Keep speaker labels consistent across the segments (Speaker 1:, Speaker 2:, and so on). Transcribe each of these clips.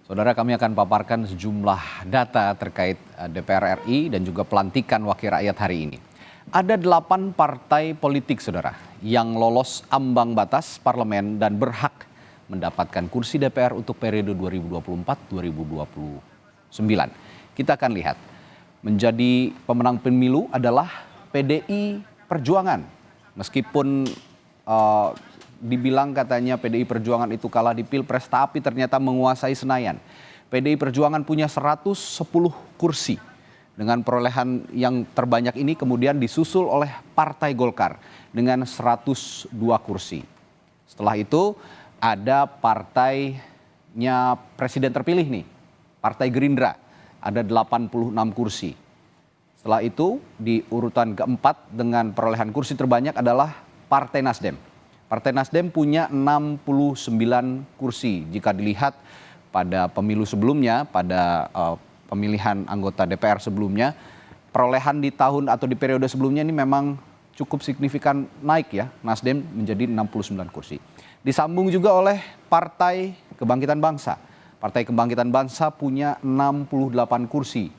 Speaker 1: Saudara, kami akan paparkan sejumlah data terkait DPR RI dan juga pelantikan wakil rakyat hari ini. Ada 8 partai politik, saudara, yang lolos ambang batas parlemen dan berhak mendapatkan kursi DPR untuk periode 2024-2029. Kita akan lihat, menjadi pemenang pemilu adalah PDI Perjuangan. Meskipun dibilang katanya PDI Perjuangan itu kalah di Pilpres, tapi ternyata menguasai Senayan. PDI Perjuangan punya 110 kursi. Dengan perolehan yang terbanyak ini kemudian disusul oleh Partai Golkar dengan 102 kursi. Setelah itu ada partainya presiden terpilih nih, Partai Gerindra, ada 86 kursi. Setelah itu di urutan keempat dengan perolehan kursi terbanyak adalah Partai Nasdem. Partai Nasdem punya 69 kursi. Jika dilihat pada pemilu sebelumnya, pada pemilihan anggota DPR sebelumnya, perolehan di tahun atau di periode sebelumnya ini memang cukup signifikan naik ya, Nasdem menjadi 69 kursi. Disambung juga oleh Partai Kebangkitan Bangsa. Partai Kebangkitan Bangsa punya 68 kursi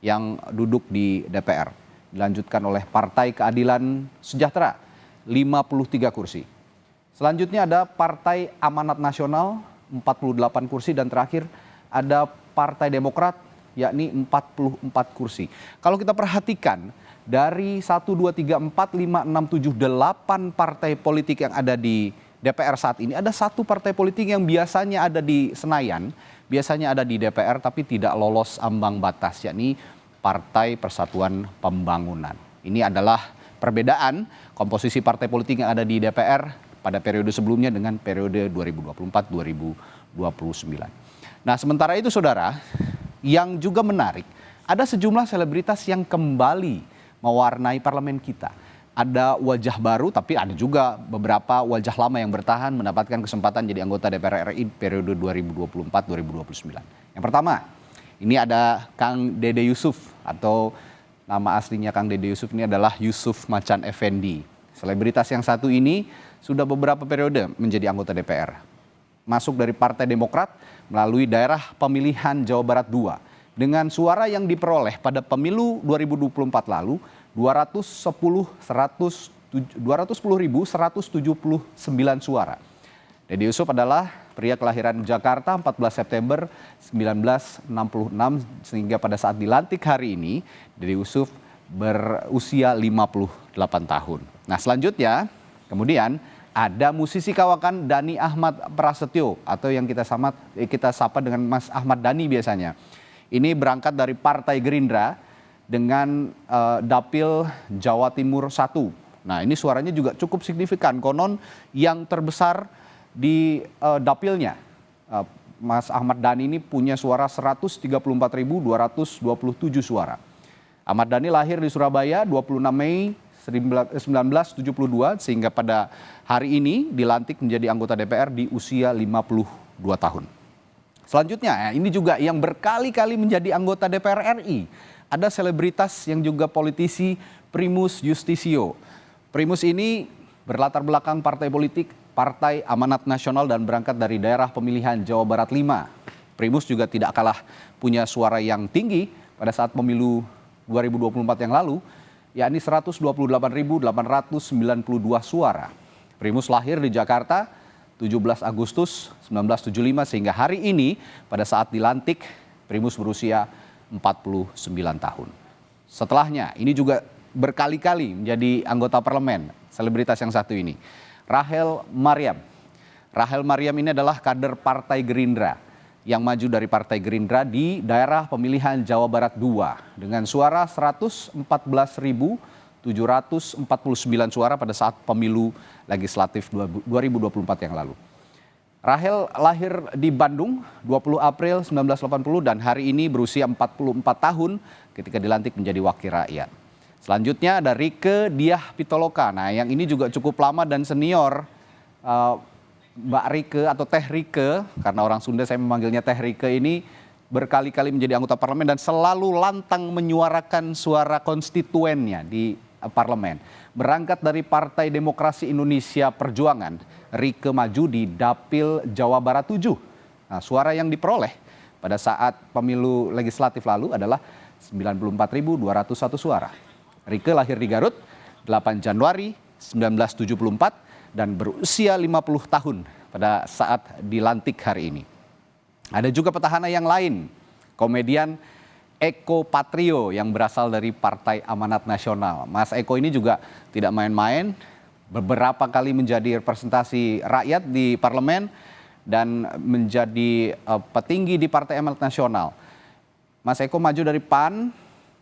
Speaker 1: yang duduk di DPR. Dilanjutkan oleh Partai Keadilan Sejahtera, 53 kursi. Selanjutnya ada Partai Amanat Nasional, 48 kursi, dan terakhir ada Partai Demokrat, yakni 44 kursi. Kalau kita perhatikan dari 1, 2, 3, 4, 5, 6, 7, 8 partai politik yang ada di DPR saat ini, ada satu partai politik yang biasanya ada di Senayan, biasanya ada di DPR tapi tidak lolos ambang batas, yakni Partai Persatuan Pembangunan. Ini adalah perbedaan komposisi partai politik yang ada di DPR pada periode sebelumnya dengan periode 2024-2029. Nah, sementara itu saudara, yang juga menarik, ada sejumlah selebritas yang kembali mewarnai parlemen kita. Ada wajah baru, tapi ada juga beberapa wajah lama yang bertahan mendapatkan kesempatan jadi anggota DPR RI periode 2024-2029. Yang pertama, ini ada Kang Dede Yusuf, atau nama aslinya Kang Dede Yusuf ini adalah Yusuf Macan Effendi. Selebritas yang satu ini sudah beberapa periode menjadi anggota DPR. Masuk dari Partai Demokrat melalui daerah pemilihan Jawa Barat 2. Dengan suara yang diperoleh pada pemilu 2024 lalu, 210.179 suara. Dede Yusuf adalah pria kelahiran Jakarta 14 September 1966, sehingga pada saat dilantik hari ini, Dede Yusuf berusia 58 tahun. Nah, selanjutnya kemudian ada musisi kawakan Dhani Ahmad Prasetyo, atau yang kita sapa dengan Mas Ahmad Dhani biasanya. Ini berangkat dari Partai Gerindra dengan Dapil Jawa Timur 1. Nah, ini suaranya juga cukup signifikan. Konon yang terbesar di dapilnya, Mas Ahmad Dhani ini punya suara 134.227 suara. Ahmad Dhani lahir di Surabaya 26 Mei 1972, sehingga pada hari ini dilantik menjadi anggota DPR di usia 52 tahun. Selanjutnya, ini juga yang berkali-kali menjadi anggota DPR RI. Ada selebritas yang juga politisi, Primus Yustisio. Primus ini berlatar belakang partai politik, Partai Amanat Nasional, dan berangkat dari daerah pemilihan Jawa Barat 5. Primus juga tidak kalah punya suara yang tinggi pada saat pemilu 2024 yang lalu, yakni 128.892 suara. Primus lahir di Jakarta 17 Agustus 1975, sehingga hari ini pada saat dilantik Primus berusia 49 tahun. Setelahnya ini juga berkali-kali menjadi anggota parlemen, selebritas yang satu ini, Rachel Maryam. Rachel Maryam ini adalah kader Partai Gerindra yang maju dari Partai Gerindra di daerah pemilihan Jawa Barat 2 dengan suara 114.749 suara pada saat pemilu legislatif 2024 yang lalu. Rachel lahir di Bandung 20 April 1980 dan hari ini berusia 44 tahun ketika dilantik menjadi wakil rakyat. Selanjutnya ada Rieke Diah Pitaloka. Nah, yang ini juga cukup lama dan senior, Mbak Rieke atau Teh Rieke, karena orang Sunda saya memanggilnya Teh Rieke, ini berkali-kali menjadi anggota parlemen dan selalu lantang menyuarakan suara konstituennya di parlemen. Berangkat dari Partai Demokrasi Indonesia Perjuangan, Rieke maju di Dapil Jawa Barat 7. Nah, suara yang diperoleh pada saat pemilu legislatif lalu adalah 94.201 suara. Rieke lahir di Garut 8 Januari 1974 dan berusia 50 tahun pada saat dilantik hari ini. Ada juga petahana yang lain, komedian Eko Patrio yang berasal dari Partai Amanat Nasional. Mas Eko ini juga tidak main-main, beberapa kali menjadi representasi rakyat di parlemen dan menjadi petinggi di Partai Amanat Nasional. Mas Eko maju dari PAN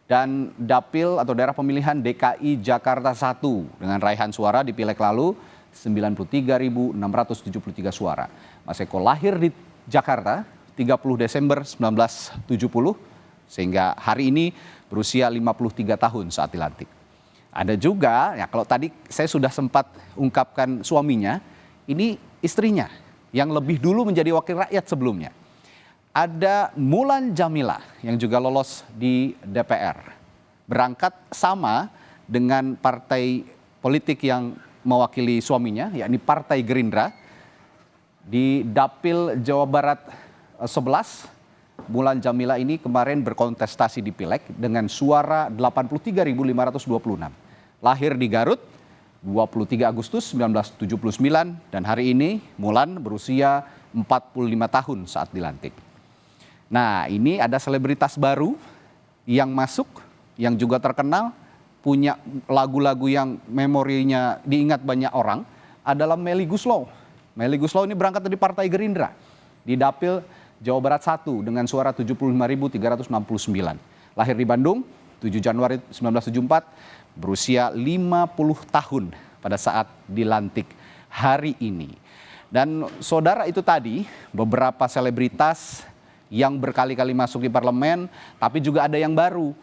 Speaker 1: dan dapil atau daerah pemilihan DKI Jakarta 1 dengan raihan suara di pileg lalu 93.673 suara. Mas Eko lahir di Jakarta 30 Desember 1970 sehingga hari ini berusia 53 tahun saat dilantik. Ada juga, ya kalau tadi saya sudah sempat ungkapkan suaminya, ini istrinya yang lebih dulu menjadi wakil rakyat sebelumnya. Ada Mulan Jameela yang juga lolos di DPR. Berangkat sama dengan partai politik yang mewakili suaminya, yakni Partai Gerindra. Di Dapil Jawa Barat 11, Mulan Jameela ini kemarin berkontestasi di Pileg dengan suara 83.526. Lahir di Garut 23 Agustus 1979 dan hari ini Mulan berusia 45 tahun saat dilantik. Nah, ini ada selebritas baru yang masuk, yang juga terkenal, punya lagu-lagu yang memorinya diingat banyak orang, adalah Melly Goeslaw. Melly Goeslaw ini berangkat dari Partai Gerindra di Dapil Jawa Barat 1 dengan suara 75.369. Lahir di Bandung 7 Januari 1974, berusia 50 tahun pada saat dilantik hari ini. Dan saudara, itu tadi beberapa selebritas yang berkali-kali masuk di parlemen, tapi juga ada yang baru.